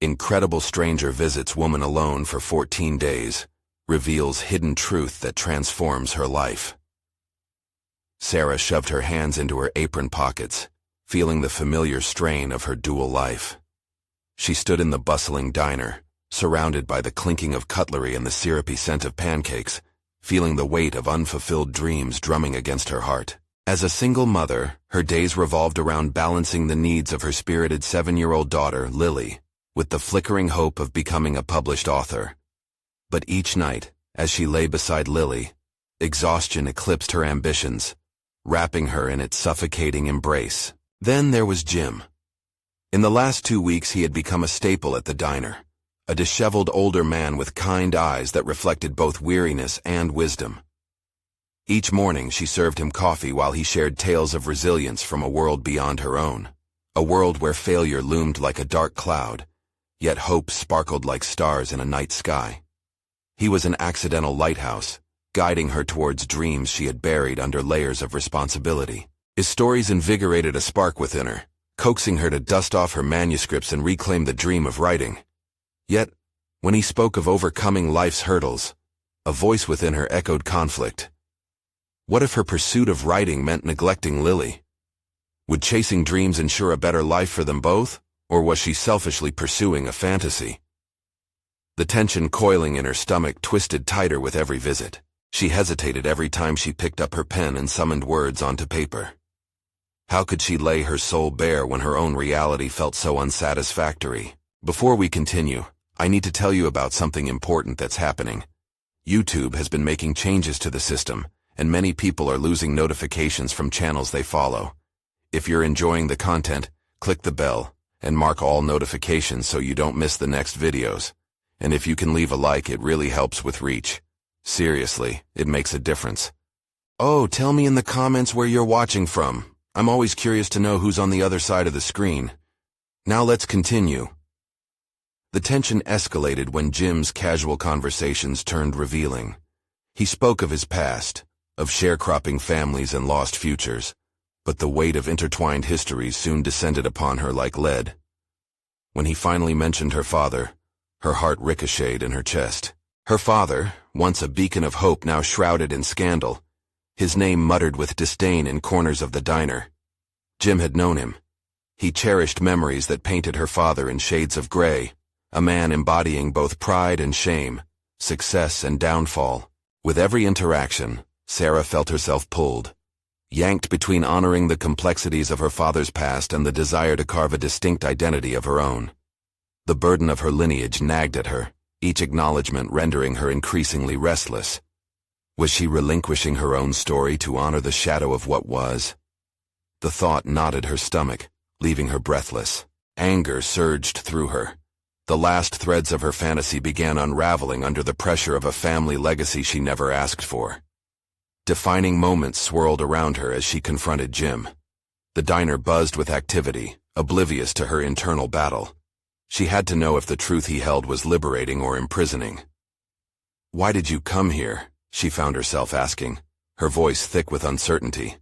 Incredible stranger visits woman alone for 14 days, reveals hidden truth that transforms her life. Sarah shoved her hands into her apron pockets, feeling the familiar strain of her dual life. She stood in the bustling diner, surrounded by the clinking of cutlery and the syrupy scent of pancakes, feeling the weight of unfulfilled dreams drumming against her heart. As a single mother, her days revolved around balancing the needs of her spirited 7-year-old daughter, Lily, with the flickering hope of becoming a published author. But each night, as she lay beside Lily, exhaustion eclipsed her ambitions, wrapping her in its suffocating embrace. Then there was Jim. In the last 2 weeks he had become a staple at the diner, a disheveled older man with kind eyes that reflected both weariness and wisdom. Each morning she served him coffee while he shared tales of resilience from a world beyond her own, a world where failure loomed like a dark cloud, yet hope sparkled like stars in a night sky. He was an accidental lighthouse, guiding her towards dreams she had buried under layers of responsibility. His stories invigorated a spark within her, coaxing her to dust off her manuscripts and reclaim the dream of writing. Yet, when he spoke of overcoming life's hurdles, a voice within her echoed conflict. What if her pursuit of writing meant neglecting Lily? Would chasing dreams ensure a better life for them both, or was she selfishly pursuing a fantasy? The tension coiling in her stomach twisted tighter with every visit. She hesitated every time she picked up her pen and summoned words onto paper. How could she lay her soul bare when her own reality felt so unsatisfactory? Before we continue, I need to tell you about something important that's happening. YouTube has been making changes to the system, and many people are losing notifications from channels they follow. If you're enjoying the content, click the bell and mark all notifications so you don't miss the next videos. And if you can leave a like, it really helps with reach. Seriously, it makes a difference. Oh, tell me in the comments where you're watching from. I'm always curious to know who's on the other side of the screen. Now let's continue. The tension escalated when Jim's casual conversations turned revealing. He spoke of his past, of sharecropping families and lost futures, but the weight of intertwined histories soon descended upon her like lead. When he finally mentioned her father, her heart ricocheted in her chest. Her father, once a beacon of hope now shrouded in scandal, his name muttered with disdain in corners of the diner. Jim had known him. He cherished memories that painted her father in shades of gray, a man embodying both pride and shame, success and downfall. With every interaction, Sarah felt herself pulled, yanked between honoring the complexities of her father's past and the desire to carve a distinct identity of her own. The burden of her lineage nagged at her, each acknowledgement rendering her increasingly restless. Was she relinquishing her own story to honor the shadow of what was? The thought knotted her stomach, leaving her breathless. Anger surged through her. The last threads of her fantasy began unraveling under the pressure of a family legacy she never asked for. Defining moments swirled around her as she confronted Jim. The diner buzzed with activity, oblivious to her internal battle. She had to know if the truth he held was liberating or imprisoning. "Why did you come here?" she found herself asking, her voice thick with uncertainty.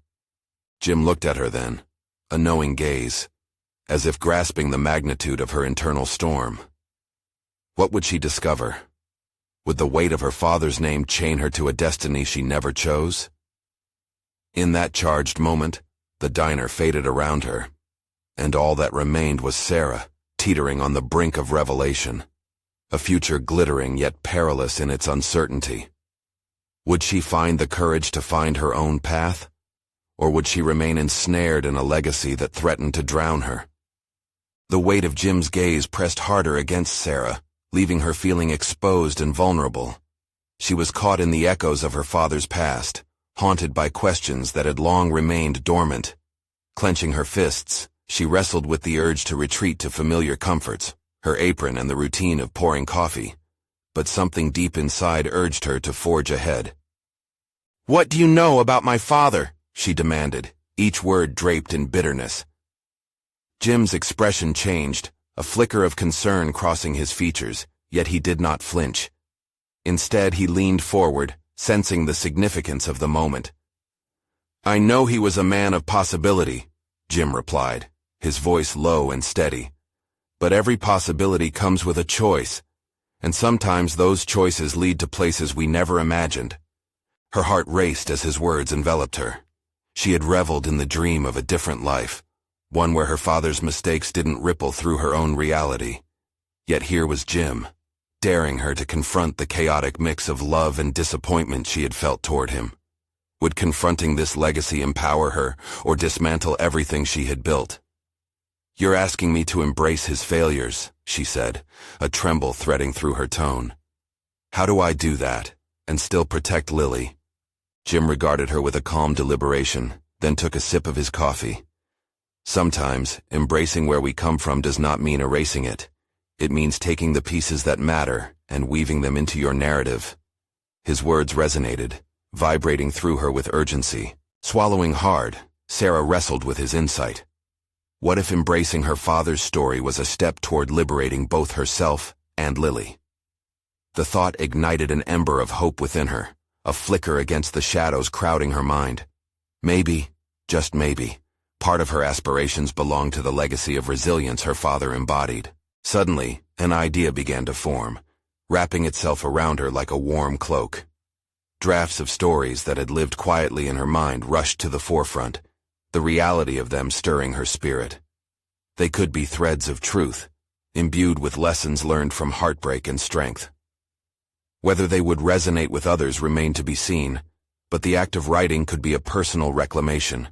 Jim looked at her then, a knowing gaze, as if grasping the magnitude of her internal storm. What would she discover? Would the weight of her father's name chain her to a destiny she never chose? In that charged moment, the diner faded around her, and all that remained was Sarah, teetering on the brink of revelation, a future glittering yet perilous in its uncertainty. Would she find the courage to find her own path? Or would she remain ensnared in a legacy that threatened to drown her? The weight of Jim's gaze pressed harder against Sarah, leaving her feeling exposed and vulnerable. She was caught in the echoes of her father's past, haunted by questions that had long remained dormant. Clenching her fists, she wrestled with the urge to retreat to familiar comforts, her apron and the routine of pouring coffee. But something deep inside urged her to forge ahead. "What do you know about my father?" she demanded, each word draped in bitterness. Jim's expression changed, a flicker of concern crossing his features, yet he did not flinch. Instead, he leaned forward, sensing the significance of the moment. "I know he was a man of possibility," Jim replied, his voice low and steady. But every possibility comes with a choice, and sometimes those choices lead to places we never imagined. Her heart raced as his words enveloped her. She had reveled in the dream of a different life, one where her father's mistakes didn't ripple through her own reality. Yet here was Jim, daring her to confront the chaotic mix of love and disappointment she had felt toward him. Would confronting this legacy empower her, or dismantle everything she had built? "You're asking me to embrace his failures," she said, a tremble threading through her tone. "How do I do that, and still protect Lily?" Jim regarded her with a calm deliberation, then took a sip of his coffee. "Sometimes, embracing where we come from does not mean erasing it. It means taking the pieces that matter and weaving them into your narrative." His words resonated, vibrating through her with urgency. Swallowing hard, Sarah wrestled with his insight. What if embracing her father's story was a step toward liberating both herself and Lily? The thought ignited an ember of hope within her, a flicker against the shadows crowding her mind. Maybe, just maybe, part of her aspirations belonged to the legacy of resilience her father embodied. Suddenly, an idea began to form, wrapping itself around her like a warm cloak. Drafts of stories that had lived quietly in her mind rushed to the forefront, the reality of them stirring her spirit. They could be threads of truth, imbued with lessons learned from heartbreak and strength. Whether they would resonate with others remained to be seen, but the act of writing could be a personal reclamation,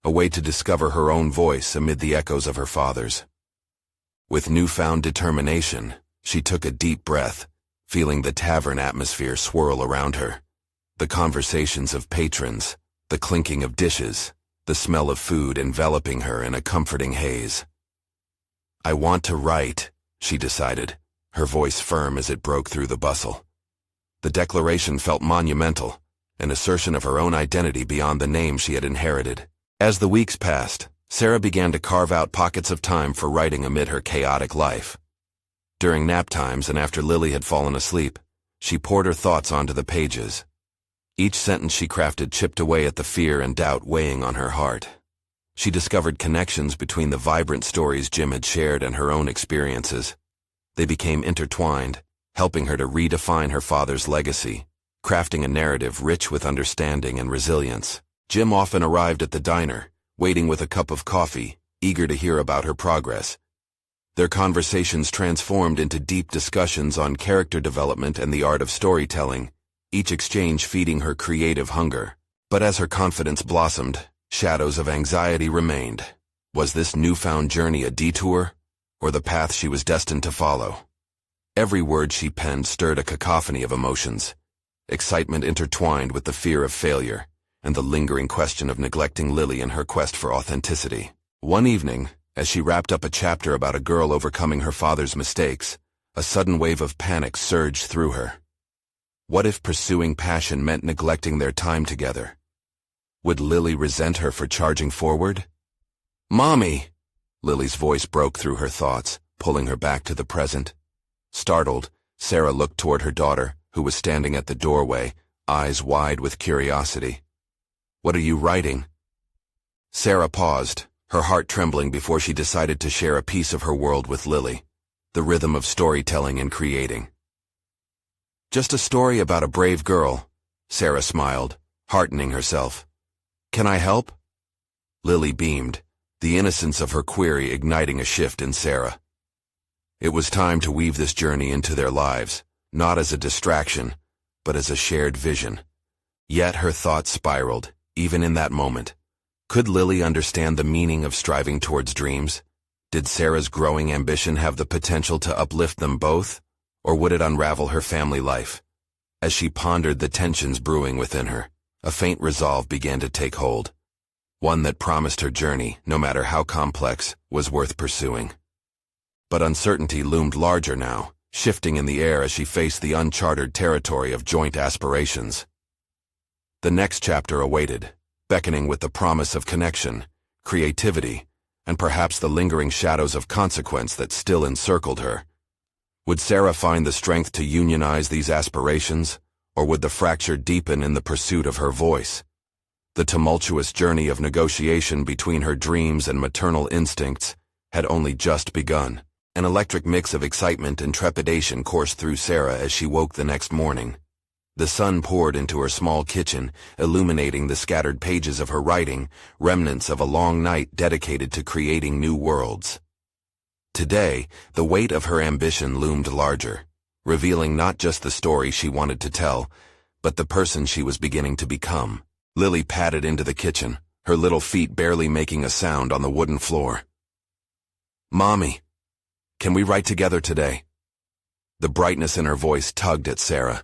a way to discover her own voice amid the echoes of her father's. With newfound determination, she took a deep breath, feeling the tavern atmosphere swirl around her. The conversations of patrons, the clinking of dishes, the smell of food enveloping her in a comforting haze. "I want to write," she decided, her voice firm as it broke through the bustle. The declaration felt monumental, an assertion of her own identity beyond the name she had inherited. As the weeks passed, Sarah began to carve out pockets of time for writing amid her chaotic life. During nap times and after Lily had fallen asleep, she poured her thoughts onto the pages. Each sentence she crafted chipped away at the fear and doubt weighing on her heart. She discovered connections between the vibrant stories Jim had shared and her own experiences. They became intertwined, helping her to redefine her father's legacy, crafting a narrative rich with understanding and resilience. Jim often arrived at the diner, waiting with a cup of coffee, eager to hear about her progress. Their conversations transformed into deep discussions on character development and the art of storytelling, each exchange feeding her creative hunger. But as her confidence blossomed, shadows of anxiety remained. Was this newfound journey a detour, or the path she was destined to follow? Every word she penned stirred a cacophony of emotions, excitement intertwined with the fear of failure, and the lingering question of neglecting Lily in her quest for authenticity. One evening, as she wrapped up a chapter about a girl overcoming her father's mistakes, a sudden wave of panic surged through her. What if pursuing passion meant neglecting their time together? Would Lily resent her for charging forward? "Mommy!" Lily's voice broke through her thoughts, pulling her back to the present. Startled, Sarah looked toward her daughter, who was standing at the doorway, eyes wide with curiosity. "What are you writing?" Sarah paused, her heart trembling before she decided to share a piece of her world with Lily, the rhythm of storytelling and creating. "Just a story about a brave girl," Sarah smiled, heartening herself. "Can I help?" Lily beamed, the innocence of her query igniting a shift in Sarah. It was time to weave this journey into their lives, not as a distraction, but as a shared vision. Yet her thoughts spiraled, even in that moment. Could Lily understand the meaning of striving towards dreams? Did Sarah's growing ambition have the potential to uplift them both? Or would it unravel her family life? As she pondered the tensions brewing within her, a faint resolve began to take hold. One that promised her journey, no matter how complex, was worth pursuing. But uncertainty loomed larger now, shifting in the air as she faced the uncharted territory of joint aspirations. The next chapter awaited, beckoning with the promise of connection, creativity, and perhaps the lingering shadows of consequence that still encircled her. Would Sarah find the strength to unionize these aspirations, or would the fracture deepen in the pursuit of her voice? The tumultuous journey of negotiation between her dreams and maternal instincts had only just begun. An electric mix of excitement and trepidation coursed through Sarah as she woke the next morning. The sun poured into her small kitchen, illuminating the scattered pages of her writing, remnants of a long night dedicated to creating new worlds. Today, the weight of her ambition loomed larger, revealing not just the story she wanted to tell, but the person she was beginning to become. Lily padded into the kitchen, her little feet barely making a sound on the wooden floor. "Mommy, can we write together today?" The brightness in her voice tugged at Sarah,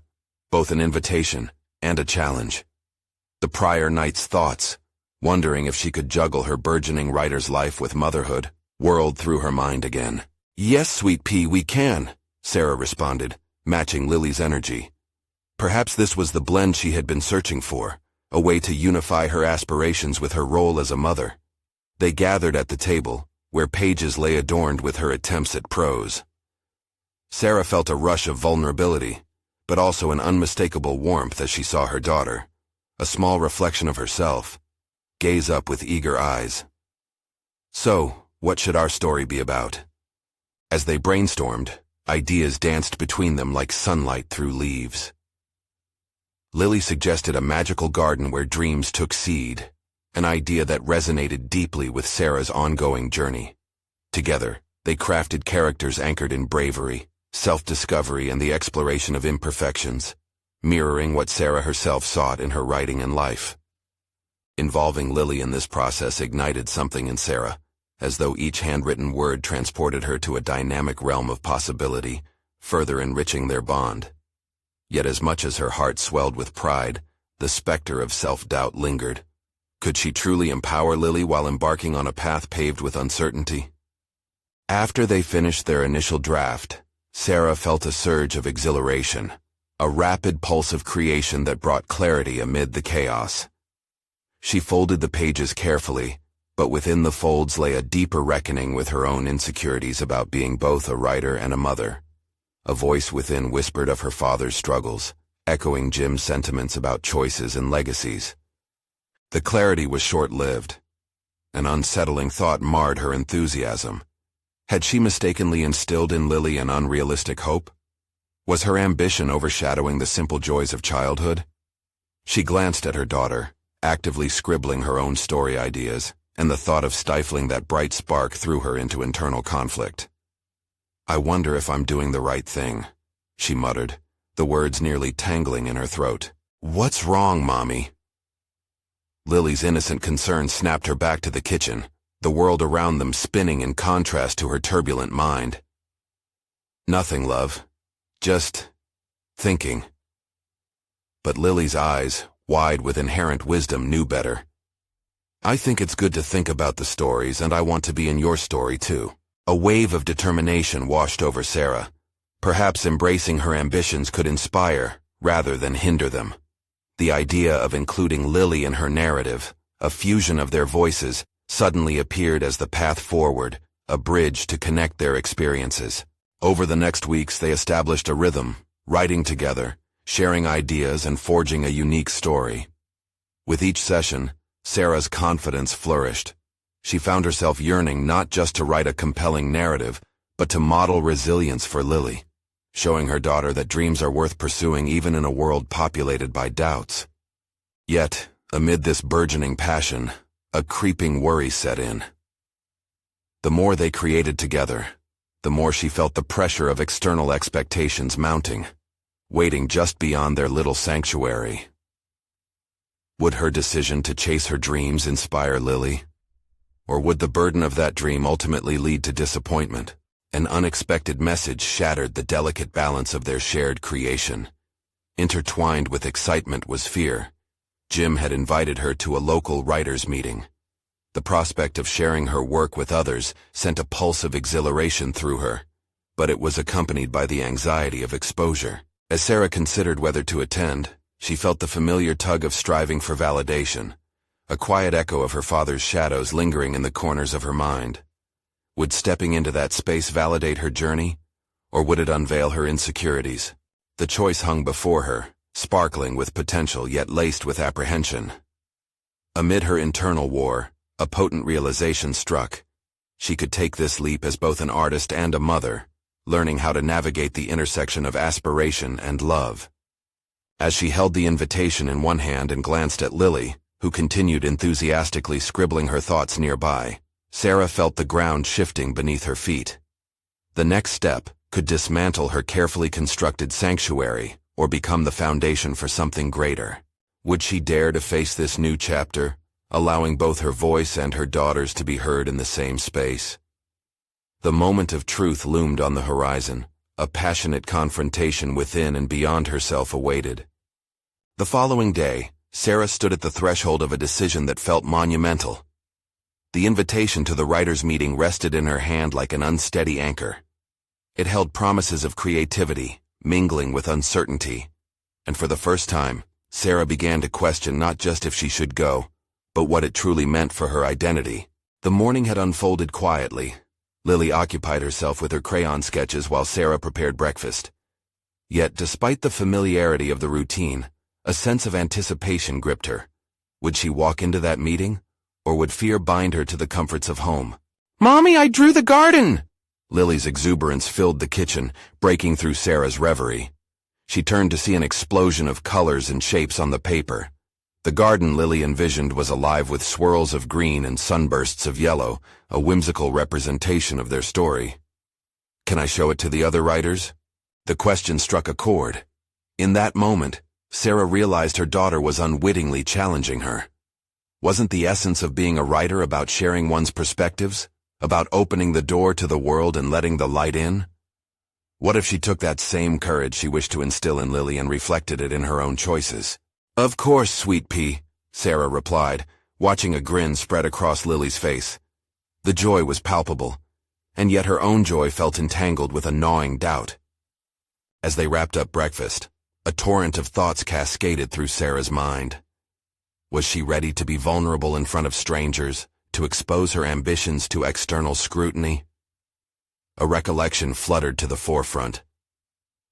both an invitation and a challenge. The prior night's thoughts, wondering if she could juggle her burgeoning writer's life with motherhood, whirled through her mind again. "Yes, sweet pea, we can," Sarah responded, matching Lily's energy. Perhaps this was the blend she had been searching for, a way to unify her aspirations with her role as a mother. They gathered at the table, where pages lay adorned with her attempts at prose. Sarah felt a rush of vulnerability, but also an unmistakable warmth as she saw her daughter, a small reflection of herself, gaze up with eager eyes. "So, what should our story be about?" As they brainstormed, ideas danced between them like sunlight through leaves. Lily suggested a magical garden where dreams took seed, an idea that resonated deeply with Sarah's ongoing journey. Together, they crafted characters anchored in bravery, self-discovery, and the exploration of imperfections, mirroring what Sarah herself sought in her writing and life. Involving Lily in this process ignited something in Sarah, as though each handwritten word transported her to a dynamic realm of possibility, further enriching their bond. Yet as much as her heart swelled with pride, the specter of self-doubt lingered. Could she truly empower Lily while embarking on a path paved with uncertainty? After they finished their initial draft, Sarah felt a surge of exhilaration, a rapid pulse of creation that brought clarity amid the chaos. She folded the pages carefully, but within the folds lay a deeper reckoning with her own insecurities about being both a writer and a mother. A voice within whispered of her father's struggles, echoing Jim's sentiments about choices and legacies. The clarity was short-lived. An unsettling thought marred her enthusiasm. Had she mistakenly instilled in Lily an unrealistic hope? Was her ambition overshadowing the simple joys of childhood? She glanced at her daughter, actively scribbling her own story ideas, and the thought of stifling that bright spark threw her into internal conflict. "I wonder if I'm doing the right thing," she muttered, the words nearly tangling in her throat. "What's wrong, Mommy?" Lily's innocent concern snapped her back to the kitchen, the world around them spinning in contrast to her turbulent mind. "Nothing, love. Just thinking." But Lily's eyes, wide with inherent wisdom, knew better. "I think it's good to think about the stories, and I want to be in your story too." A wave of determination washed over Sarah. Perhaps embracing her ambitions could inspire, rather than hinder them. The idea of including Lily in her narrative, a fusion of their voices, suddenly appeared as the path forward, a bridge to connect their experiences. Over the next weeks they established a rhythm, writing together, sharing ideas and forging a unique story. With each session, Sarah's confidence flourished. She found herself yearning not just to write a compelling narrative, but to model resilience for Lily, showing her daughter that dreams are worth pursuing even in a world populated by doubts. Yet, amid this burgeoning passion, a creeping worry set in. The more they created together, the more she felt the pressure of external expectations mounting, waiting just beyond their little sanctuary. Would her decision to chase her dreams inspire Lily? Or would the burden of that dream ultimately lead to disappointment? An unexpected message shattered the delicate balance of their shared creation. Intertwined with excitement was fear. Jim had invited her to a local writers' meeting. The prospect of sharing her work with others sent a pulse of exhilaration through her, but it was accompanied by the anxiety of exposure. As Sarah considered whether to attend, she felt the familiar tug of striving for validation, a quiet echo of her father's shadows lingering in the corners of her mind. Would stepping into that space validate her journey, or would it unveil her insecurities? The choice hung before her, sparkling with potential yet laced with apprehension. Amid her internal war, a potent realization struck. She could take this leap as both an artist and a mother, learning how to navigate the intersection of aspiration and love. As she held the invitation in one hand and glanced at Lily, who continued enthusiastically scribbling her thoughts nearby, Sarah felt the ground shifting beneath her feet. The next step could dismantle her carefully constructed sanctuary or become the foundation for something greater. Would she dare to face this new chapter, allowing both her voice and her daughter's to be heard in the same space? The moment of truth loomed on the horizon. A passionate confrontation within and beyond herself awaited. The following day, Sarah stood at the threshold of a decision that felt monumental. The invitation to the writers' meeting rested in her hand like an unsteady anchor. It held promises of creativity, mingling with uncertainty. And for the first time, Sarah began to question not just if she should go, but what it truly meant for her identity. The morning had unfolded quietly. Lily occupied herself with her crayon sketches while Sarah prepared breakfast. Yet, despite the familiarity of the routine, a sense of anticipation gripped her. Would she walk into that meeting, or would fear bind her to the comforts of home? "Mommy, I drew the garden!" Lily's exuberance filled the kitchen, breaking through Sarah's reverie. She turned to see an explosion of colors and shapes on the paper. The garden Lily envisioned was alive with swirls of green and sunbursts of yellow, a whimsical representation of their story. "Can I show it to the other writers?" The question struck a chord. In that moment, Sarah realized her daughter was unwittingly challenging her. Wasn't the essence of being a writer about sharing one's perspectives, about opening the door to the world and letting the light in? What if she took that same courage she wished to instill in Lily and reflected it in her own choices? "Of course, sweet pea," Sarah replied, watching a grin spread across Lily's face. The joy was palpable, and yet her own joy felt entangled with a gnawing doubt. As they wrapped up breakfast, a torrent of thoughts cascaded through Sarah's mind. Was she ready to be vulnerable in front of strangers, to expose her ambitions to external scrutiny? A recollection fluttered to the forefront.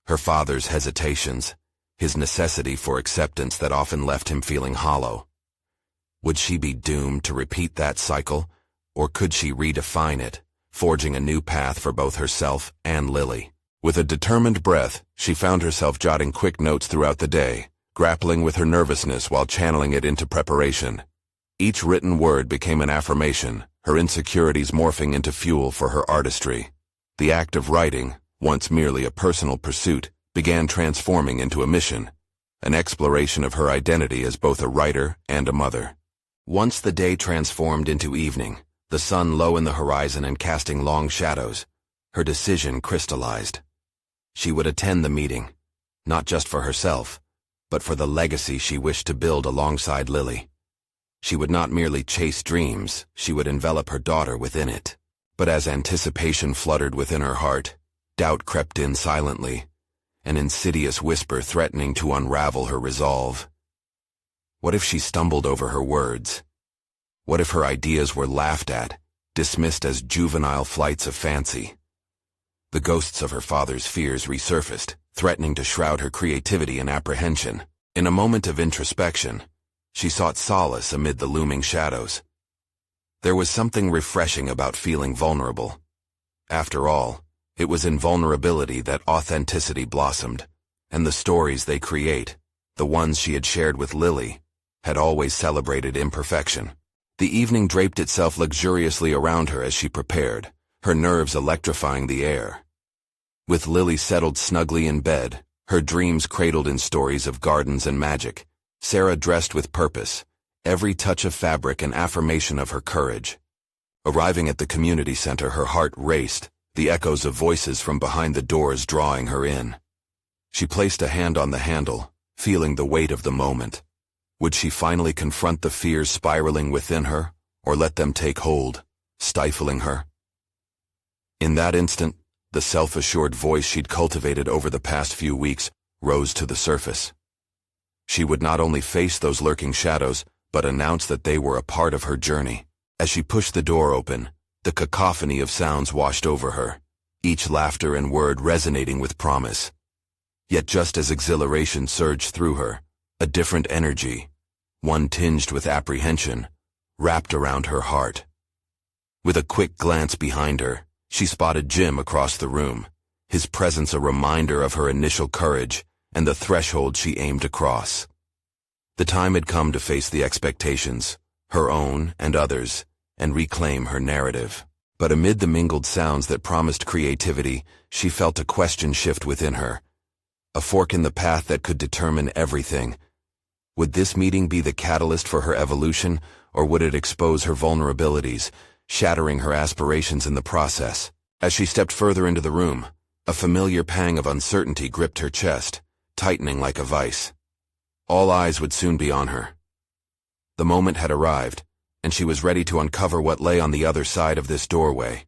Her father's hesitations, his necessity for acceptance that often left him feeling hollow. Would she be doomed to repeat that cycle, or could she redefine it, forging a new path for both herself and Lily? With a determined breath, she found herself jotting quick notes throughout the day, grappling with her nervousness while channeling it into preparation. Each written word became an affirmation, her insecurities morphing into fuel for her artistry. The act of writing, once merely a personal pursuit, began transforming into a mission, an exploration of her identity as both a writer and a mother. Once the day transformed into evening, the sun low in the horizon and casting long shadows, her decision crystallized. She would attend the meeting, not just for herself, but for the legacy she wished to build alongside Lily. She would not merely chase dreams, she would envelop her daughter within it. But as anticipation fluttered within her heart, doubt crept in silently, an insidious whisper threatening to unravel her resolve. What if she stumbled over her words? What if her ideas were laughed at, dismissed as juvenile flights of fancy? The ghosts of her father's fears resurfaced, threatening to shroud her creativity in apprehension. In a moment of introspection, she sought solace amid the looming shadows. There was something refreshing about feeling vulnerable. After all, it was in vulnerability that authenticity blossomed, and the stories they create, the ones she had shared with Lily, had always celebrated imperfection. The evening draped itself luxuriously around her as she prepared, her nerves electrifying the air. With Lily settled snugly in bed, her dreams cradled in stories of gardens and magic, Sarah dressed with purpose, every touch of fabric an affirmation of her courage. Arriving at the community center, her heart raced, the echoes of voices from behind the doors drawing her in. She placed a hand on the handle, feeling the weight of the moment. Would she finally confront the fears spiraling within her, or let them take hold, stifling her? In that instant, the self-assured voice she'd cultivated over the past few weeks rose to the surface. She would not only face those lurking shadows, but announce that they were a part of her journey. As she pushed the door open, the cacophony of sounds washed over her, each laughter and word resonating with promise. Yet just as exhilaration surged through her, a different energy, one tinged with apprehension, wrapped around her heart. With a quick glance behind her, she spotted Jim across the room, his presence a reminder of her initial courage and the threshold she aimed to cross. The time had come to face the expectations, her own and others, and reclaim her narrative. But amid the mingled sounds that promised creativity, she felt a question shift within her. A fork in the path that could determine everything. Would this meeting be the catalyst for her evolution, or would it expose her vulnerabilities, shattering her aspirations in the process? As she stepped further into the room, a familiar pang of uncertainty gripped her chest, tightening like a vice. All eyes would soon be on her. The moment had arrived, and she was ready to uncover what lay on the other side of this doorway.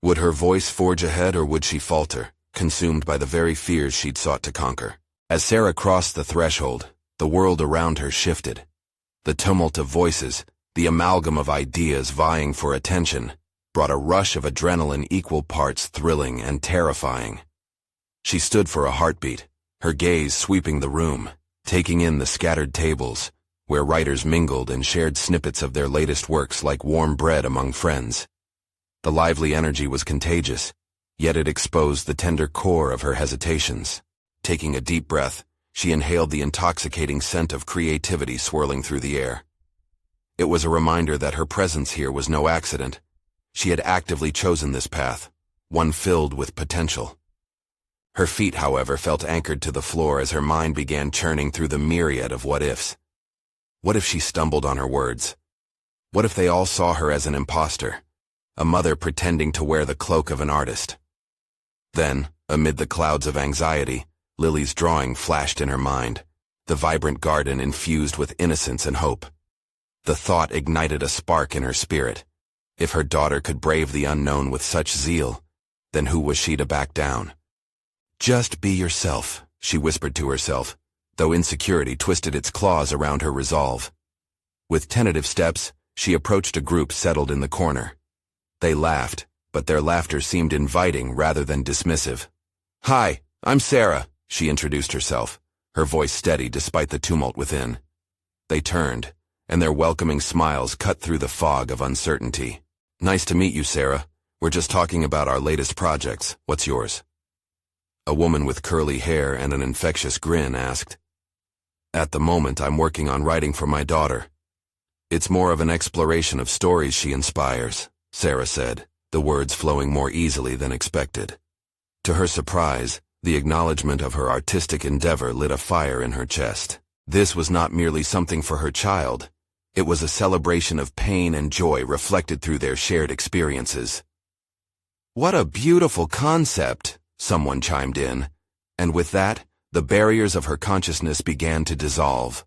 Would her voice forge ahead, or would she falter, consumed by the very fears she'd sought to conquer? As Sarah crossed the threshold, the world around her shifted. The tumult of voices, the amalgam of ideas vying for attention, brought a rush of adrenaline equal parts thrilling and terrifying. She stood for a heartbeat, her gaze sweeping the room, taking in the scattered tables, where writers mingled and shared snippets of their latest works like warm bread among friends. The lively energy was contagious, yet it exposed the tender core of her hesitations. Taking a deep breath, she inhaled the intoxicating scent of creativity swirling through the air. It was a reminder that her presence here was no accident. She had actively chosen this path, one filled with potential. Her feet, however, felt anchored to the floor as her mind began churning through the myriad of what-ifs. What if she stumbled on her words? What if they all saw her as an imposter, a mother pretending to wear the cloak of an artist? Then, amid the clouds of anxiety, Lily's drawing flashed in her mind, the vibrant garden infused with innocence and hope. The thought ignited a spark in her spirit. If her daughter could brave the unknown with such zeal, then who was she to back down? "Just be yourself," she whispered to herself, though insecurity twisted its claws around her resolve. With tentative steps, she approached a group settled in the corner. They laughed, but their laughter seemed inviting rather than dismissive. "Hi, I'm Sarah," she introduced herself, her voice steady despite the tumult within. They turned, and their welcoming smiles cut through the fog of uncertainty. "Nice to meet you, Sarah. We're just talking about our latest projects. What's yours?" A woman with curly hair and an infectious grin asked. "At the moment, I'm working on writing for my daughter. It's more of an exploration of stories she inspires," Sarah said, the words flowing more easily than expected. To her surprise, the acknowledgement of her artistic endeavor lit a fire in her chest. This was not merely something for her child. It was a celebration of pain and joy reflected through their shared experiences. "What a beautiful concept," someone chimed in, and with that, the barriers of her consciousness began to dissolve.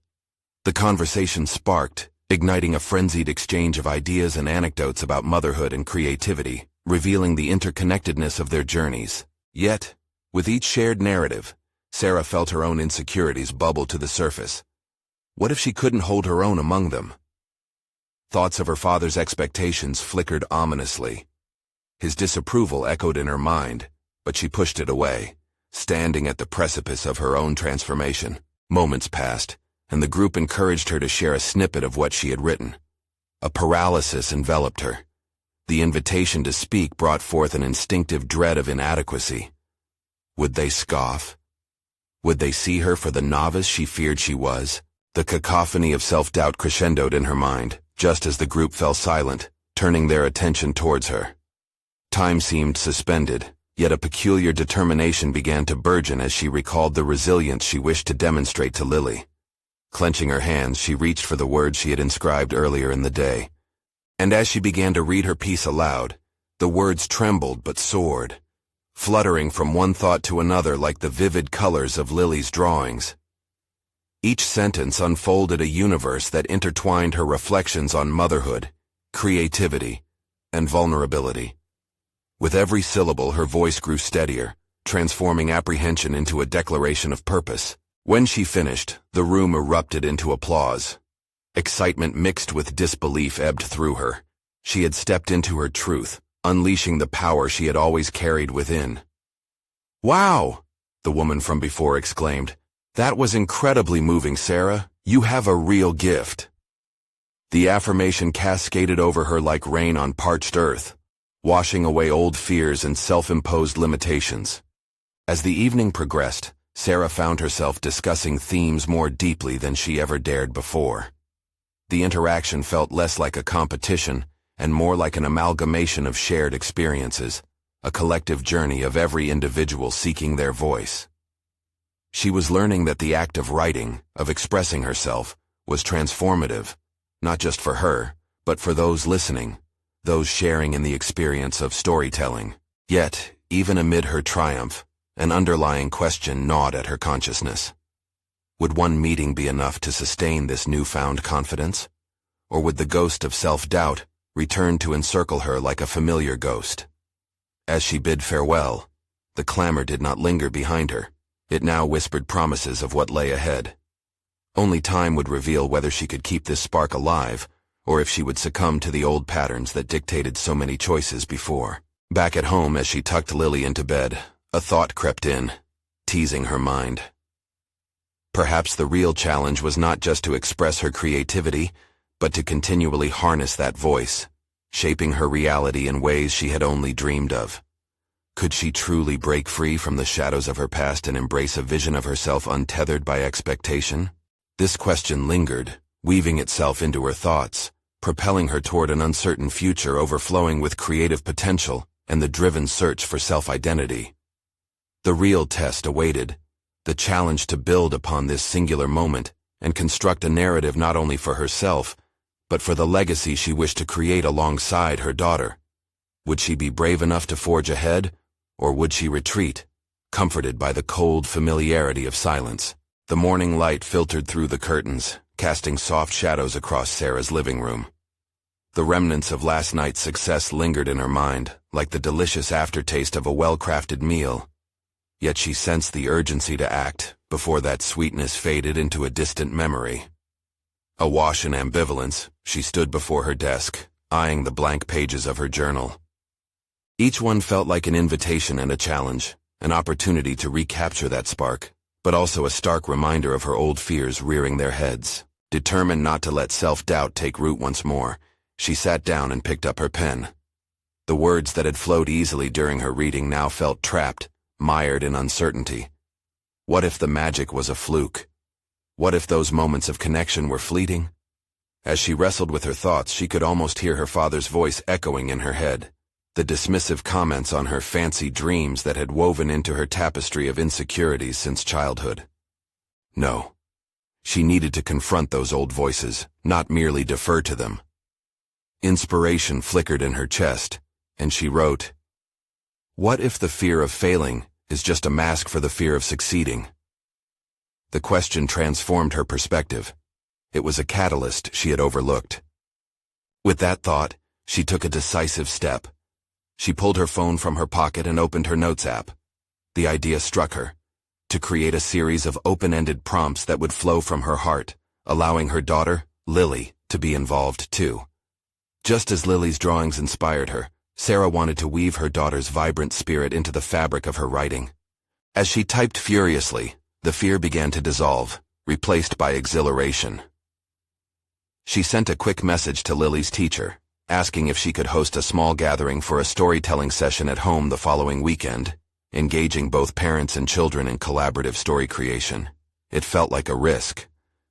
The conversation sparked, igniting a frenzied exchange of ideas and anecdotes about motherhood and creativity, revealing the interconnectedness of their journeys. Yet, with each shared narrative, Sarah felt her own insecurities bubble to the surface. What if she couldn't hold her own among them? Thoughts of her father's expectations flickered ominously. His disapproval echoed in her mind, but she pushed it away, standing at the precipice of her own transformation. Moments passed, and the group encouraged her to share a snippet of what she had written. A paralysis enveloped her. The invitation to speak brought forth an instinctive dread of inadequacy. Would they scoff? Would they see her for the novice she feared she was? The cacophony of self-doubt crescendoed in her mind, just as the group fell silent, turning their attention towards her. Time seemed suspended, yet a peculiar determination began to burgeon as she recalled the resilience she wished to demonstrate to Lily. Clenching her hands, she reached for the words she had inscribed earlier in the day. And as she began to read her piece aloud, the words trembled but soared, fluttering from one thought to another like the vivid colors of Lily's drawings. Each sentence unfolded a universe that intertwined her reflections on motherhood, creativity, and vulnerability. With every syllable, her voice grew steadier, transforming apprehension into a declaration of purpose. When she finished, the room erupted into applause. Excitement mixed with disbelief ebbed through her. She had stepped into her truth, unleashing the power she had always carried within. "Wow!" the woman from before exclaimed. "That was incredibly moving, Sarah. You have a real gift." The affirmation cascaded over her like rain on parched earth, washing away old fears and self-imposed limitations. As the evening progressed, Sarah found herself discussing themes more deeply than she ever dared before. The interaction felt less like a competition and more like an amalgamation of shared experiences, a collective journey of every individual seeking their voice. She was learning that the act of writing, of expressing herself, was transformative, not just for her, but for those listening, those sharing in the experience of storytelling. Yet, even amid her triumph, an underlying question gnawed at her consciousness. Would one meeting be enough to sustain this newfound confidence? Or would the ghost of self-doubt return to encircle her like a familiar ghost? As she bid farewell, the clamor did not linger behind her. It now whispered promises of what lay ahead. Only time would reveal whether she could keep this spark alive, or if she would succumb to the old patterns that dictated so many choices before. Back at home, as she tucked Lily into bed, a thought crept in, teasing her mind. Perhaps the real challenge was not just to express her creativity, but to continually harness that voice, shaping her reality in ways she had only dreamed of. Could she truly break free from the shadows of her past and embrace a vision of herself untethered by expectation? This question lingered, weaving itself into her thoughts, propelling her toward an uncertain future overflowing with creative potential and the driven search for self-identity. The real test awaited, the challenge to build upon this singular moment and construct a narrative not only for herself, but for the legacy she wished to create alongside her daughter. Would she be brave enough to forge ahead, or would she retreat, comforted by the cold familiarity of silence? The morning light filtered through the curtains, casting soft shadows across Sarah's living room. The remnants of last night's success lingered in her mind, like the delicious aftertaste of a well-crafted meal. Yet she sensed the urgency to act before that sweetness faded into a distant memory. Awash in ambivalence, she stood before her desk, eyeing the blank pages of her journal. Each one felt like an invitation and a challenge, an opportunity to recapture that spark, but also a stark reminder of her old fears rearing their heads. Determined not to let self-doubt take root once more, she sat down and picked up her pen. The words that had flowed easily during her reading now felt trapped, mired in uncertainty. What if the magic was a fluke? What if those moments of connection were fleeting? As she wrestled with her thoughts, she could almost hear her father's voice echoing in her head, the dismissive comments on her fancy dreams that had woven into her tapestry of insecurities since childhood. No. She needed to confront those old voices, not merely defer to them. Inspiration flickered in her chest, and she wrote, "What if the fear of failing is just a mask for the fear of succeeding?" The question transformed her perspective. It was a catalyst she had overlooked. With that thought, she took a decisive step. She pulled her phone from her pocket and opened her notes app. The idea struck her, to create a series of open-ended prompts that would flow from her heart, allowing her daughter, Lily, to be involved too. Just as Lily's drawings inspired her, Sarah wanted to weave her daughter's vibrant spirit into the fabric of her writing. As she typed furiously, the fear began to dissolve, replaced by exhilaration. She sent a quick message to Lily's teacher, asking if she could host a small gathering for a storytelling session at home the following weekend, engaging both parents and children in collaborative story creation. It felt like a risk,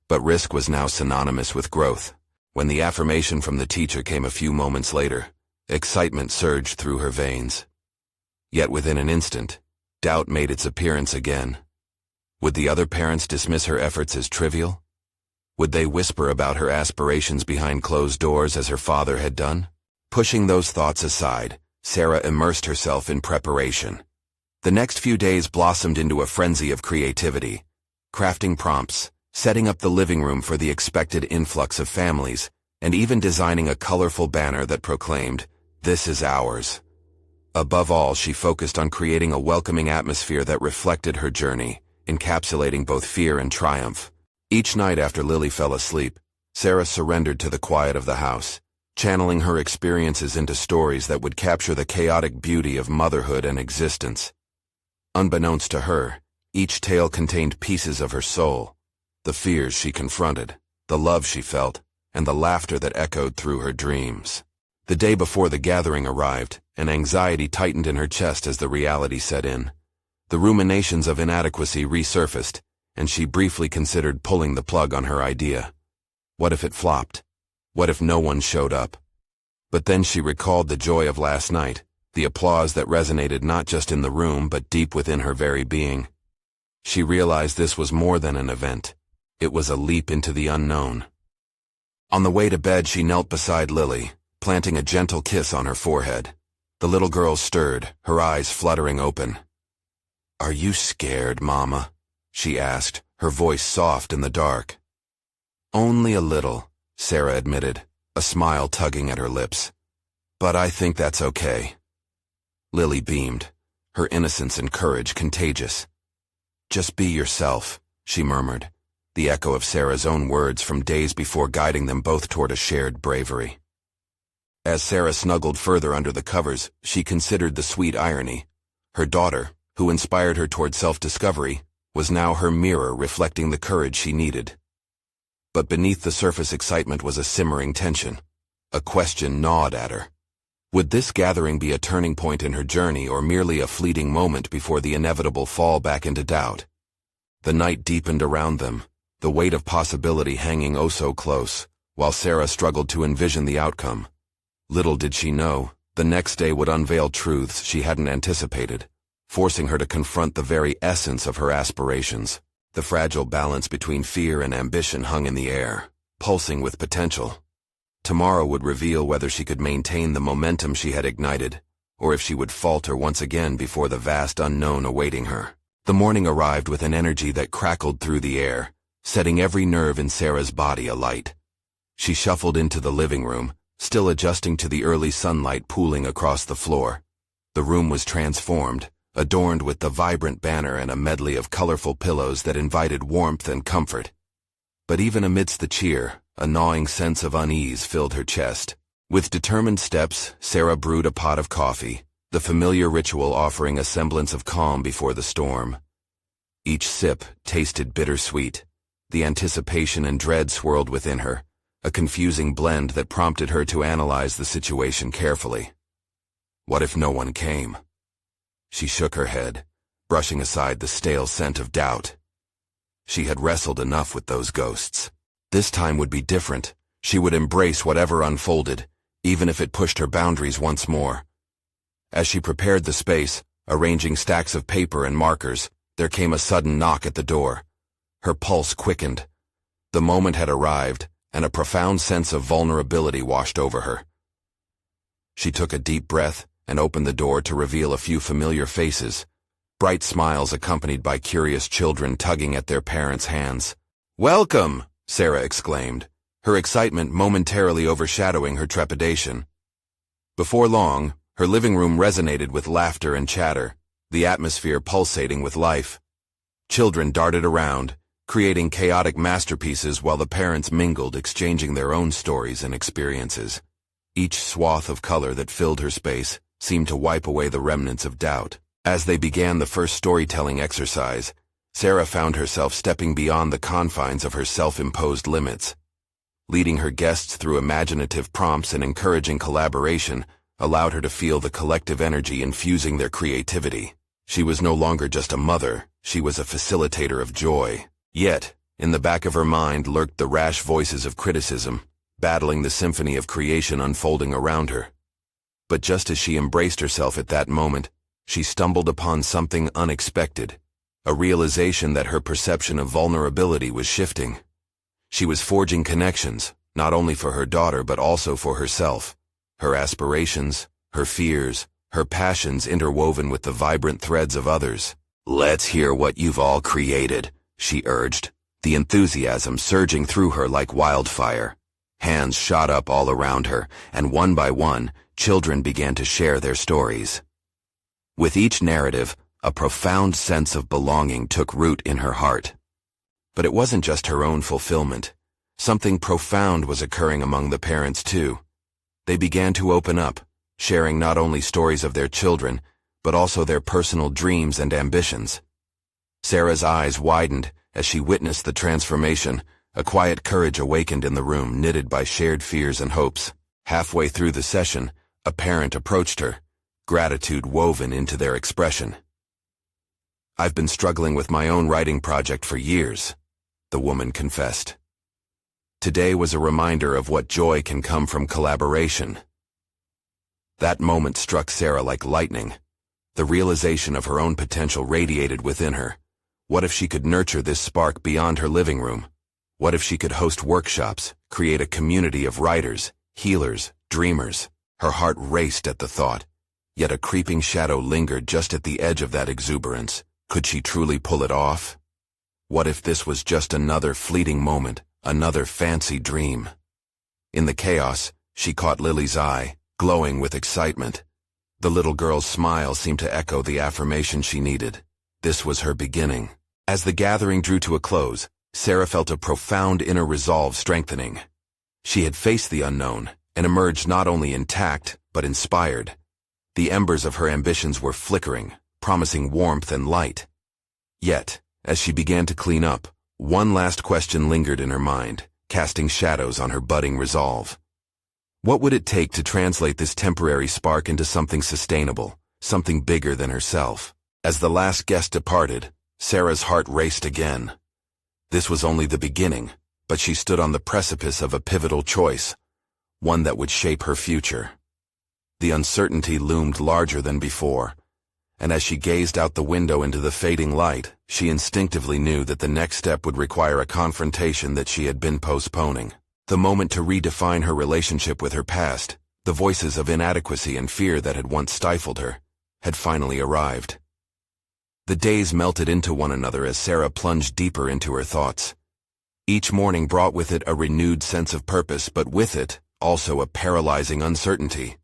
but risk was now synonymous with growth. When the affirmation from the teacher came a few moments later, excitement surged through her veins. Yet within an instant, doubt made its appearance again. Would the other parents dismiss her efforts as trivial? Would they whisper about her aspirations behind closed doors as her father had done? Pushing those thoughts aside, Sarah immersed herself in preparation. The next few days blossomed into a frenzy of creativity, crafting prompts, setting up the living room for the expected influx of families, and even designing a colorful banner that proclaimed, "This is ours." Above all, she focused on creating a welcoming atmosphere that reflected her journey, encapsulating both fear and triumph. Each night after Lily fell asleep, Sarah surrendered to the quiet of the house, channeling her experiences into stories that would capture the chaotic beauty of motherhood and existence. Unbeknownst to her, each tale contained pieces of her soul, the fears she confronted, the love she felt, and the laughter that echoed through her dreams. The day before the gathering arrived, and anxiety tightened in her chest as the reality set in. The ruminations of inadequacy resurfaced, and she briefly considered pulling the plug on her idea. What if it flopped? What if no one showed up? But then she recalled the joy of last night, the applause that resonated not just in the room but deep within her very being. She realized this was more than an event. It was a leap into the unknown. On the way to bed, she knelt beside Lily, planting a gentle kiss on her forehead. The little girl stirred, her eyes fluttering open. "Are you scared, Mama?" she asked, her voice soft in the dark. "Only a little," Sarah admitted, a smile tugging at her lips. "But I think that's okay." Lily beamed, her innocence and courage contagious. "Just be yourself," she murmured, the echo of Sarah's own words from days before guiding them both toward a shared bravery. As Sarah snuggled further under the covers, she considered the sweet irony. Her daughter, who inspired her toward self-discovery, was now her mirror reflecting the courage she needed. But beneath the surface excitement was a simmering tension. A question gnawed at her. Would this gathering be a turning point in her journey or merely a fleeting moment before the inevitable fall back into doubt? The night deepened around them, the weight of possibility hanging oh so close, while Sarah struggled to envision the outcome. Little did she know, the next day would unveil truths she hadn't anticipated, forcing her to confront the very essence of her aspirations. The fragile balance between fear and ambition hung in the air, pulsing with potential. Tomorrow would reveal whether she could maintain the momentum she had ignited, or if she would falter once again before the vast unknown awaiting her. The morning arrived with an energy that crackled through the air, setting every nerve in Sarah's body alight. She shuffled into the living room, still adjusting to the early sunlight pooling across the floor. The room was transformed, adorned with the vibrant banner and a medley of colorful pillows that invited warmth and comfort. But even amidst the cheer, a gnawing sense of unease filled her chest. With determined steps, Sarah brewed a pot of coffee, the familiar ritual offering a semblance of calm before the storm. Each sip tasted bittersweet. The anticipation and dread swirled within her, a confusing blend that prompted her to analyze the situation carefully. What if no one came? She shook her head, brushing aside the stale scent of doubt. She had wrestled enough with those ghosts. This time would be different. She would embrace whatever unfolded, even if it pushed her boundaries once more. As she prepared the space, arranging stacks of paper and markers, there came a sudden knock at the door. Her pulse quickened. The moment had arrived, and a profound sense of vulnerability washed over her. She took a deep breath and opened the door to reveal a few familiar faces, bright smiles accompanied by curious children tugging at their parents' hands. "Welcome!" Sarah exclaimed, her excitement momentarily overshadowing her trepidation. Before long, her living room resonated with laughter and chatter, the atmosphere pulsating with life. Children darted around, creating chaotic masterpieces while the parents mingled, exchanging their own stories and experiences. Each swath of color that filled her space seemed to wipe away the remnants of doubt. As they began the first storytelling exercise, Sarah found herself stepping beyond the confines of her self-imposed limits. Leading her guests through imaginative prompts and encouraging collaboration allowed her to feel the collective energy infusing their creativity. She was no longer just a mother, she was a facilitator of joy. Yet, in the back of her mind lurked the rash voices of criticism, battling the symphony of creation unfolding around her. But just as she embraced herself at that moment, she stumbled upon something unexpected, a realization that her perception of vulnerability was shifting. She was forging connections, not only for her daughter but also for herself, her aspirations, her fears, her passions interwoven with the vibrant threads of others. "Let's hear what you've all created," she urged, the enthusiasm surging through her like wildfire. Hands shot up all around her, and one by one, children began to share their stories. With each narrative, a profound sense of belonging took root in her heart. But it wasn't just her own fulfillment. Something profound was occurring among the parents too. They began to open up, sharing not only stories of their children, but also their personal dreams and ambitions. Sarah's eyes widened as she witnessed the transformation, A quiet courage awakened in the room, knitted by shared fears and hopes. Halfway through the session, a parent approached her, gratitude woven into their expression. "I've been struggling with my own writing project for years," the woman confessed. Today was a reminder of what joy can come from collaboration. That moment struck Sarah like lightning. The realization of her own potential radiated within her. What if she could nurture this spark beyond her living room? What if she could host workshops, create a community of writers, healers, dreamers? Her heart raced at the thought, yet a creeping shadow lingered just at the edge of that exuberance. Could she truly pull it off? What if this was just another fleeting moment, another fancy dream? In the chaos, she caught Lily's eye, glowing with excitement. The little girl's smile seemed to echo the affirmation she needed. This was her beginning. As the gathering drew to a close, Sarah felt a profound inner resolve strengthening. She had faced the unknown and emerged not only intact, but inspired. The embers of her ambitions were flickering, promising warmth and light. Yet, as she began to clean up, one last question lingered in her mind, casting shadows on her budding resolve. What would it take to translate this temporary spark into something sustainable, something bigger than herself? As the last guest departed, Sarah's heart raced again. This was only the beginning, but she stood on the precipice of a pivotal choice, one that would shape her future. The uncertainty loomed larger than before, and as she gazed out the window into the fading light, she instinctively knew that the next step would require a confrontation that she had been postponing. The moment to redefine her relationship with her past, the voices of inadequacy and fear that had once stifled her, had finally arrived. The days melted into one another as Sarah plunged deeper into her thoughts. Each morning brought with it a renewed sense of purpose, but with it, also a paralyzing uncertainty.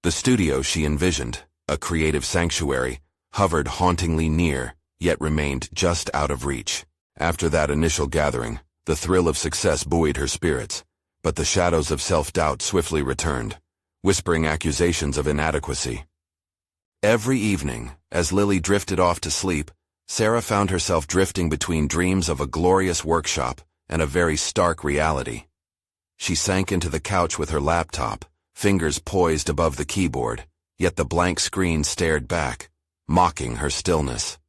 The studio she envisioned, a creative sanctuary, hovered hauntingly near, yet remained just out of reach. After that initial gathering, the thrill of success buoyed her spirits, but the shadows of self-doubt swiftly returned, whispering accusations of inadequacy. Every evening, as Lily drifted off to sleep, Sarah found herself drifting between dreams of a glorious workshop and a very stark reality. She sank into the couch with her laptop, fingers poised above the keyboard, yet the blank screen stared back, mocking her stillness.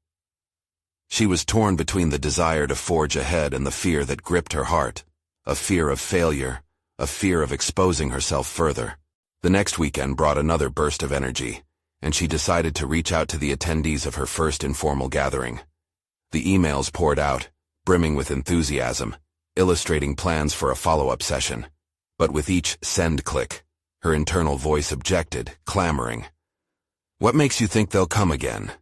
She was torn between the desire to forge ahead and the fear that gripped her heart, a fear of failure, a fear of exposing herself further. The next weekend brought another burst of energy, and she decided to reach out to the attendees of her first informal gathering. The emails poured out, brimming with enthusiasm, illustrating plans for a follow-up session. But with each send click, her internal voice objected, clamoring. "What makes you think they'll come again?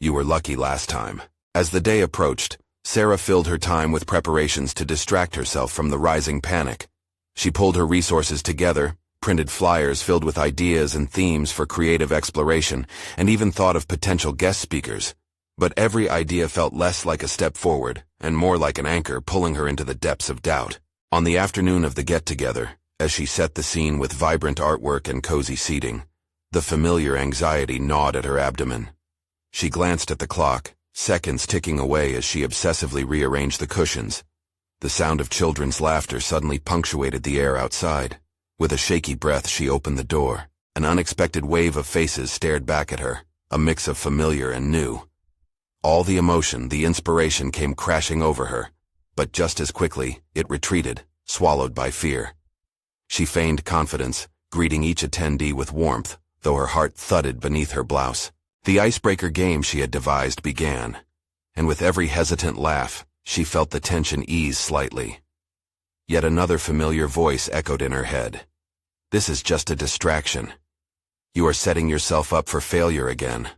You were lucky last time." As the day approached, Sarah filled her time with preparations to distract herself from the rising panic. She pulled her resources together, printed flyers filled with ideas and themes for creative exploration, and even thought of potential guest speakers. But every idea felt less like a step forward, and more like an anchor pulling her into the depths of doubt. On the afternoon of the get-together, as she set the scene with vibrant artwork and cozy seating, the familiar anxiety gnawed at her abdomen. She glanced at the clock, seconds ticking away as she obsessively rearranged the cushions. The sound of children's laughter suddenly punctuated the air outside. With a shaky breath, she opened the door. An unexpected wave of faces stared back at her, a mix of familiar and new. All the emotion, the inspiration came crashing over her, but just as quickly, it retreated, swallowed by fear. She feigned confidence, greeting each attendee with warmth, though her heart thudded beneath her blouse. The icebreaker game she had devised began, and with every hesitant laugh, she felt the tension ease slightly. Yet another familiar voice echoed in her head. "This is just a distraction. You are setting yourself up for failure again."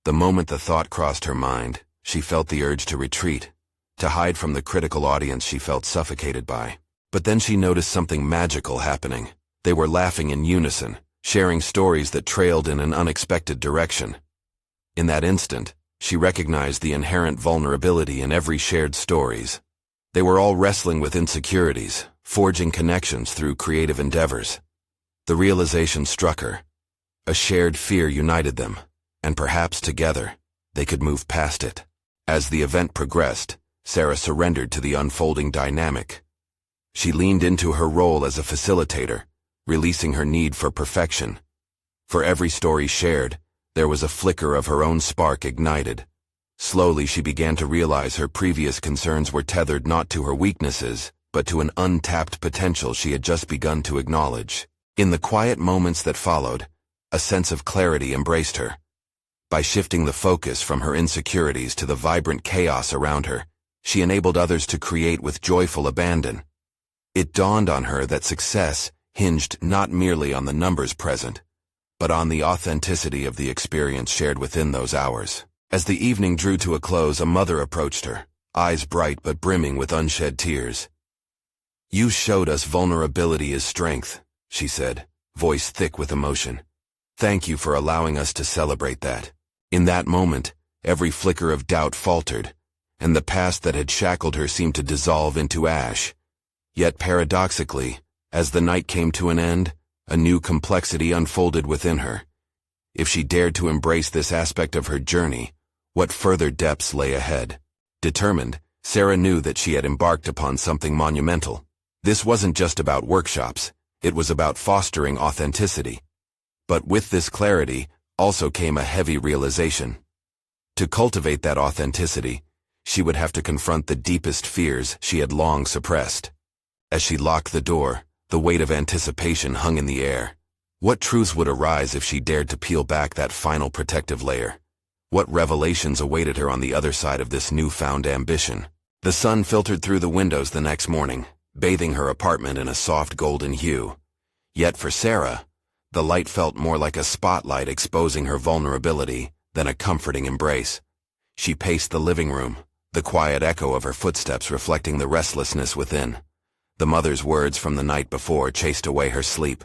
The moment the thought crossed her mind, she felt the urge to retreat, to hide from the critical audience she felt suffocated by. But then she noticed something magical happening. They were laughing in unison, sharing stories that trailed in an unexpected direction. In that instant, she recognized the inherent vulnerability in every shared stories. They were all wrestling with insecurities, forging connections through creative endeavors. The realization struck her. A shared fear united them, and perhaps together, they could move past it. As the event progressed, Sarah surrendered to the unfolding dynamic. She leaned into her role as a facilitator, releasing her need for perfection. For every story shared, there was a flicker of her own spark ignited. Slowly she began to realize her previous concerns were tethered not to her weaknesses, but to an untapped potential she had just begun to acknowledge. In the quiet moments that followed, a sense of clarity embraced her. By shifting the focus from her insecurities to the vibrant chaos around her, she enabled others to create with joyful abandon. It dawned on her that success hinged not merely on the numbers present, but on the authenticity of the experience shared within those hours. As the evening drew to a close, a mother approached her, eyes bright but brimming with unshed tears. "You showed us vulnerability is strength," she said, voice thick with emotion. "Thank you for allowing us to celebrate that." In that moment, every flicker of doubt faltered, and the past that had shackled her seemed to dissolve into ash. Yet paradoxically, as the night came to an end, a new complexity unfolded within her. If she dared to embrace this aspect of her journey, what further depths lay ahead? Determined, Sarah knew that she had embarked upon something monumental. This wasn't just about workshops, it was about fostering authenticity. But with this clarity also came a heavy realization. To cultivate that authenticity, she would have to confront the deepest fears she had long suppressed. As she locked the door, the weight of anticipation hung in the air. What truths would arise if she dared to peel back that final protective layer? What revelations awaited her on the other side of this newfound ambition? The sun filtered through the windows the next morning, bathing her apartment in a soft golden hue. Yet for Sarah, the light felt more like a spotlight exposing her vulnerability than a comforting embrace. She paced the living room, the quiet echo of her footsteps reflecting the restlessness within. The mother's words from the night before chased away her sleep.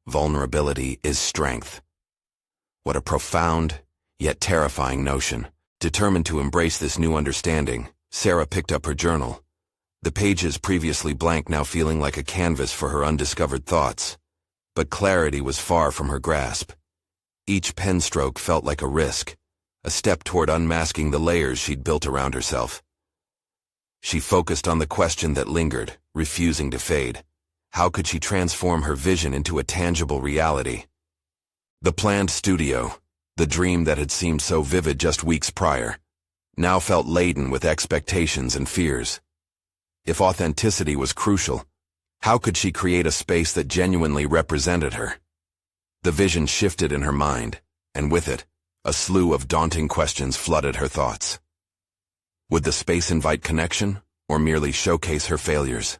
Vulnerability is strength. What a profound, yet terrifying notion. Determined to embrace this new understanding, Sarah picked up her journal, the pages previously blank now feeling like a canvas for her undiscovered thoughts. But clarity was far from her grasp. Each pen stroke felt like a risk, a step toward unmasking the layers she'd built around herself. She focused on the question that lingered, refusing to fade. How could she transform her vision into a tangible reality? The planned studio, the dream that had seemed so vivid just weeks prior, now felt laden with expectations and fears. If authenticity was crucial, how could she create a space that genuinely represented her? The vision shifted in her mind, and with it, a slew of daunting questions flooded her thoughts. Would the space invite connection, or merely showcase her failures?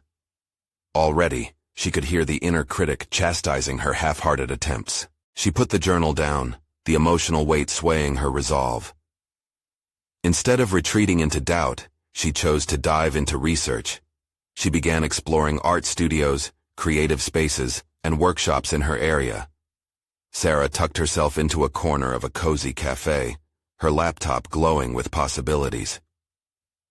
Already, she could hear the inner critic chastising her half-hearted attempts. She put the journal down, the emotional weight swaying her resolve. Instead of retreating into doubt, she chose to dive into research. She began exploring art studios, creative spaces, and workshops in her area. Sarah tucked herself into a corner of a cozy cafe, her laptop glowing with possibilities.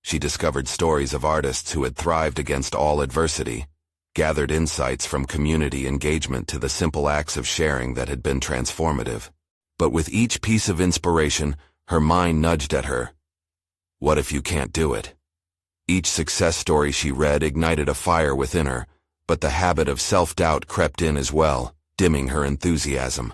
She discovered stories of artists who had thrived against all adversity, gathered insights from community engagement to the simple acts of sharing that had been transformative. But with each piece of inspiration, her mind nudged at her. What if you can't do it? Each success story she read ignited a fire within her, but the habit of self-doubt crept in as well, dimming her enthusiasm.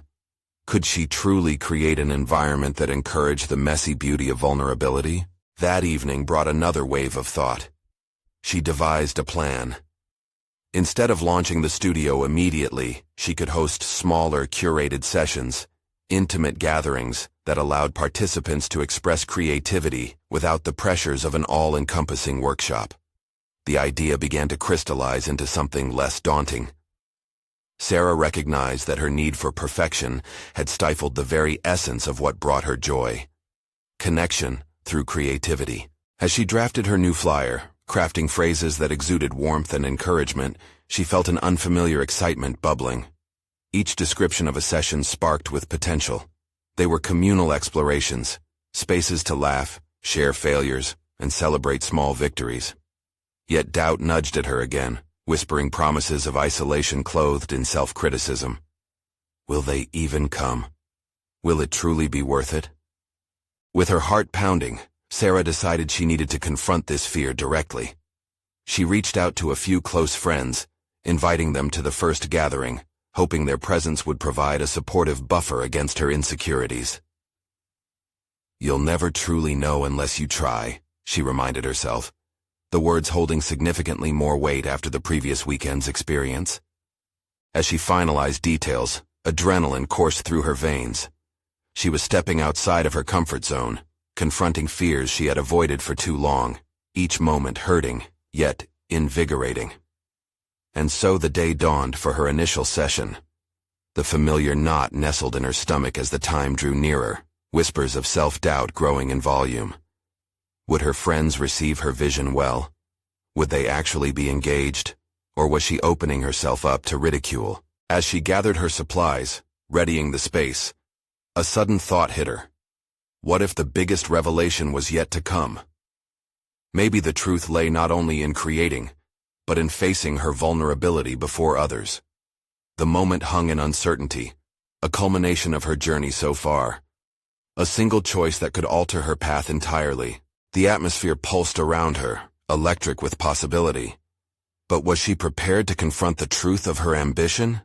Could she truly create an environment that encouraged the messy beauty of vulnerability? That evening brought another wave of thought. She devised a plan. Instead of launching the studio immediately, she could host smaller, curated sessions, intimate gatherings that allowed participants to express creativity without the pressures of an all-encompassing workshop. The idea began to crystallize into something less daunting. Sarah recognized that her need for perfection had stifled the very essence of what brought her joy. Connection through creativity. As she drafted her new flyer, crafting phrases that exuded warmth and encouragement, she felt an unfamiliar excitement bubbling. Each description of a session sparked with potential. They were communal explorations, spaces to laugh, share failures, and celebrate small victories. Yet doubt nudged at her again, whispering promises of isolation clothed in self-criticism. Will they even come? Will it truly be worth it? With her heart pounding, Sarah decided she needed to confront this fear directly. She reached out to a few close friends, inviting them to the first gathering, hoping their presence would provide a supportive buffer against her insecurities. "You'll never truly know unless you try," she reminded herself, the words holding significantly more weight after the previous weekend's experience. As she finalized details, adrenaline coursed through her veins. She was stepping outside of her comfort zone, confronting fears she had avoided for too long, each moment hurting, yet invigorating. And so the day dawned for her initial session. The familiar knot nestled in her stomach as the time drew nearer, whispers of self-doubt growing in volume. Would her friends receive her vision well? Would they actually be engaged? Or was she opening herself up to ridicule? As she gathered her supplies, readying the space, a sudden thought hit her. What if the biggest revelation was yet to come? Maybe the truth lay not only in creating, but in facing her vulnerability before others. The moment hung in uncertainty, a culmination of her journey so far. A single choice that could alter her path entirely. The atmosphere pulsed around her, electric with possibility. But was she prepared to confront the truth of her ambition?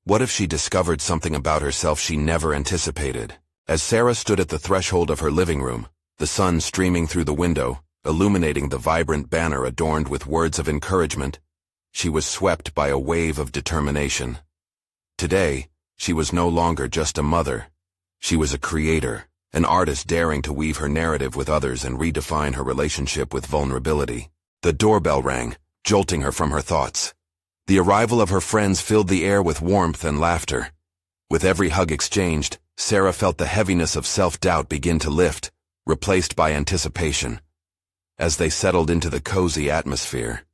What if she discovered something about herself she never anticipated? As Sarah stood at the threshold of her living room, the sun streaming through the window, illuminating the vibrant banner adorned with words of encouragement, she was swept by a wave of determination. Today, she was no longer just a mother. She was a creator, an artist daring to weave her narrative with others and redefine her relationship with vulnerability. The doorbell rang, jolting her from her thoughts. The arrival of her friends filled the air with warmth and laughter. With every hug exchanged, Sarah felt the heaviness of self-doubt begin to lift, replaced by anticipation. As they settled into the cozy atmosphere,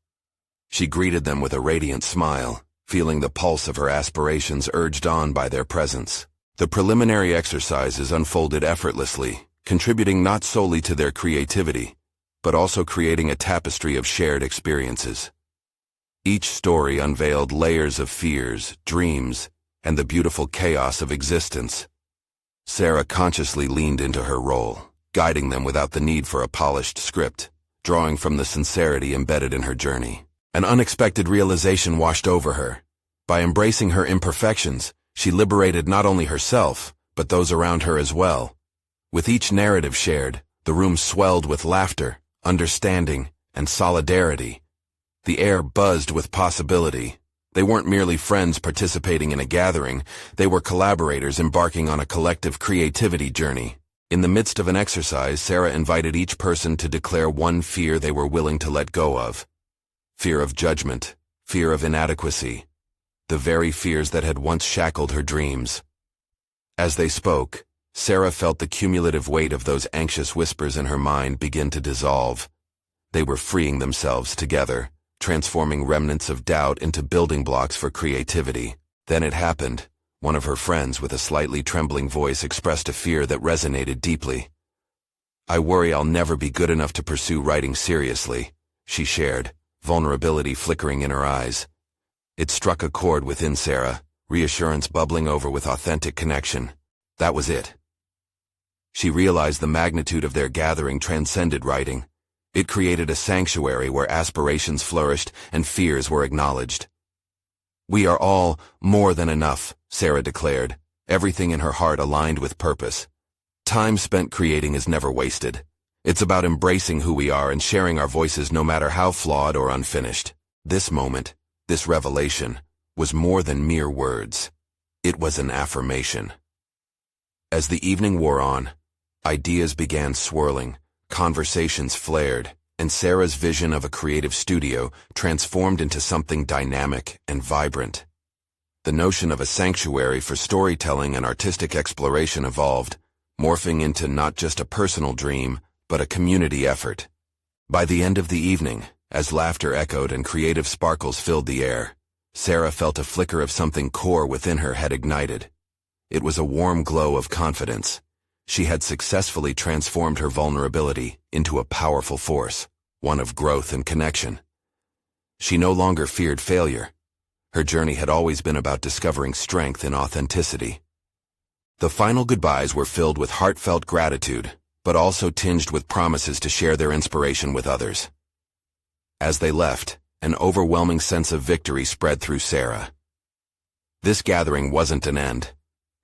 she greeted them with a radiant smile, feeling the pulse of her aspirations urged on by their presence. The preliminary exercises unfolded effortlessly, contributing not solely to their creativity, but also creating a tapestry of shared experiences. Each story unveiled layers of fears, dreams, and the beautiful chaos of existence. Sarah consciously leaned into her role, guiding them without the need for a polished script, drawing from the sincerity embedded in her journey. An unexpected realization washed over her. By embracing her imperfections, she liberated not only herself, but those around her as well. With each narrative shared, the room swelled with laughter, understanding, and solidarity. The air buzzed with possibility. They weren't merely friends participating in a gathering, they were collaborators embarking on a collective creativity journey. In the midst of an exercise, Sarah invited each person to declare one fear they were willing to let go of. Fear of judgment, fear of inadequacy, the very fears that had once shackled her dreams. As they spoke, Sarah felt the cumulative weight of those anxious whispers in her mind begin to dissolve. They were freeing themselves together, transforming remnants of doubt into building blocks for creativity. Then it happened. One of her friends with a slightly trembling voice expressed a fear that resonated deeply. "I worry I'll never be good enough to pursue writing seriously," she shared, vulnerability flickering in her eyes. It struck a chord within Sarah, reassurance bubbling over with authentic connection. That was it. She realized the magnitude of their gathering transcended writing. It created a sanctuary where aspirations flourished and fears were acknowledged. "We are all more than enough," Sarah declared, everything in her heart aligned with purpose. Time spent creating is never wasted. It's about embracing who we are and sharing our voices no matter how flawed or unfinished. This moment, this revelation, was more than mere words. It was an affirmation. As the evening wore on, ideas began swirling, conversations flared, and Sarah's vision of a creative studio transformed into something dynamic and vibrant. The notion of a sanctuary for storytelling and artistic exploration evolved, morphing into not just a personal dream, but a community effort. By the end of the evening, as laughter echoed and creative sparkles filled the air, Sarah felt a flicker of something core within her had ignited. It was a warm glow of confidence. She had successfully transformed her vulnerability into a powerful force, one of growth and connection. She no longer feared failure. Her journey had always been about discovering strength in authenticity. The final goodbyes were filled with heartfelt gratitude, but also tinged with promises to share their inspiration with others. As they left, an overwhelming sense of victory spread through Sarah. This gathering wasn't an end.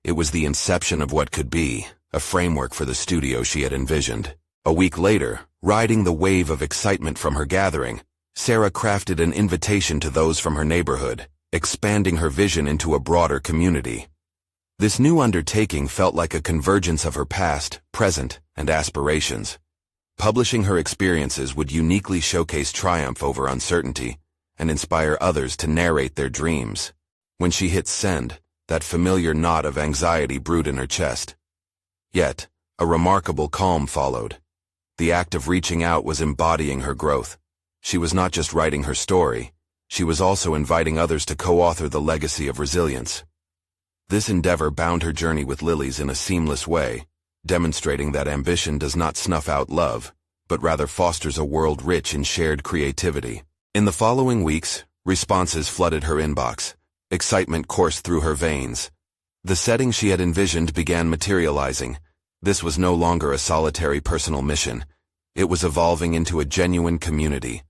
It was the inception of what could be, a framework for the studio she had envisioned. A week later, riding the wave of excitement from her gathering, Sarah crafted an invitation to those from her neighborhood, expanding her vision into a broader community. This new undertaking felt like a convergence of her past, present, and aspirations. Publishing her experiences would uniquely showcase triumph over uncertainty and inspire others to narrate their dreams. When she hit send, that familiar knot of anxiety brewed in her chest. Yet, a remarkable calm followed. The act of reaching out was embodying her growth. She was not just writing her story, she was also inviting others to co-author the legacy of resilience. This endeavor bound her journey with lilies in a seamless way, demonstrating that ambition does not snuff out love, but rather fosters a world rich in shared creativity. In the following weeks, responses flooded her inbox. Excitement coursed through her veins. The setting she had envisioned began materializing. This was no longer a solitary personal mission. It was evolving into a genuine community,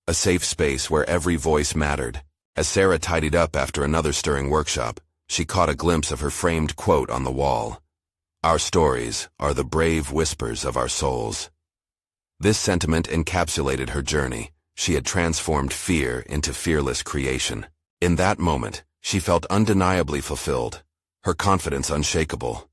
a safe space where every voice mattered. As Sarah tidied up after another stirring workshop, she caught a glimpse of her framed quote on the wall. "Our stories are the brave whispers of our souls." This sentiment encapsulated her journey. She had transformed fear into fearless creation. In that moment, she felt undeniably fulfilled, her confidence unshakable.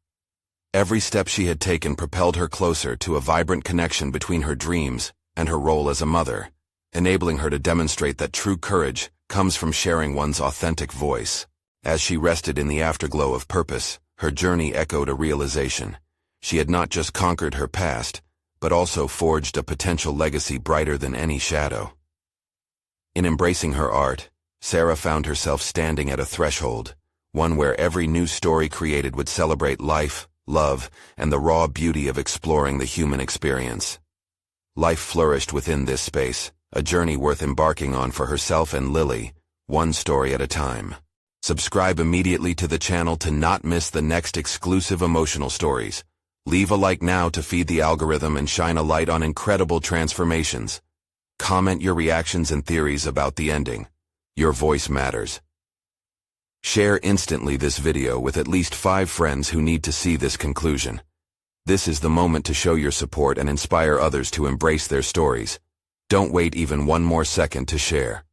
Every step she had taken propelled her closer to a vibrant connection between her dreams and her role as a mother, enabling her to demonstrate that true courage comes from sharing one's authentic voice. As she rested in the afterglow of purpose, her journey echoed a realization. She had not just conquered her past, but also forged a potential legacy brighter than any shadow. In embracing her art, Sarah found herself standing at a threshold, one where every new story created would celebrate life, love, and the raw beauty of exploring the human experience. Life flourished within this space, a journey worth embarking on for herself and Lily, one story at a time. Subscribe immediately to the channel to not miss the next exclusive emotional stories. Leave a like now to feed the algorithm and shine a light on incredible transformations. Comment your reactions and theories about the ending. Your voice matters. Share instantly this video with at least 5 friends who need to see this conclusion. This is the moment to show your support and inspire others to embrace their stories. Don't wait even one more second to share.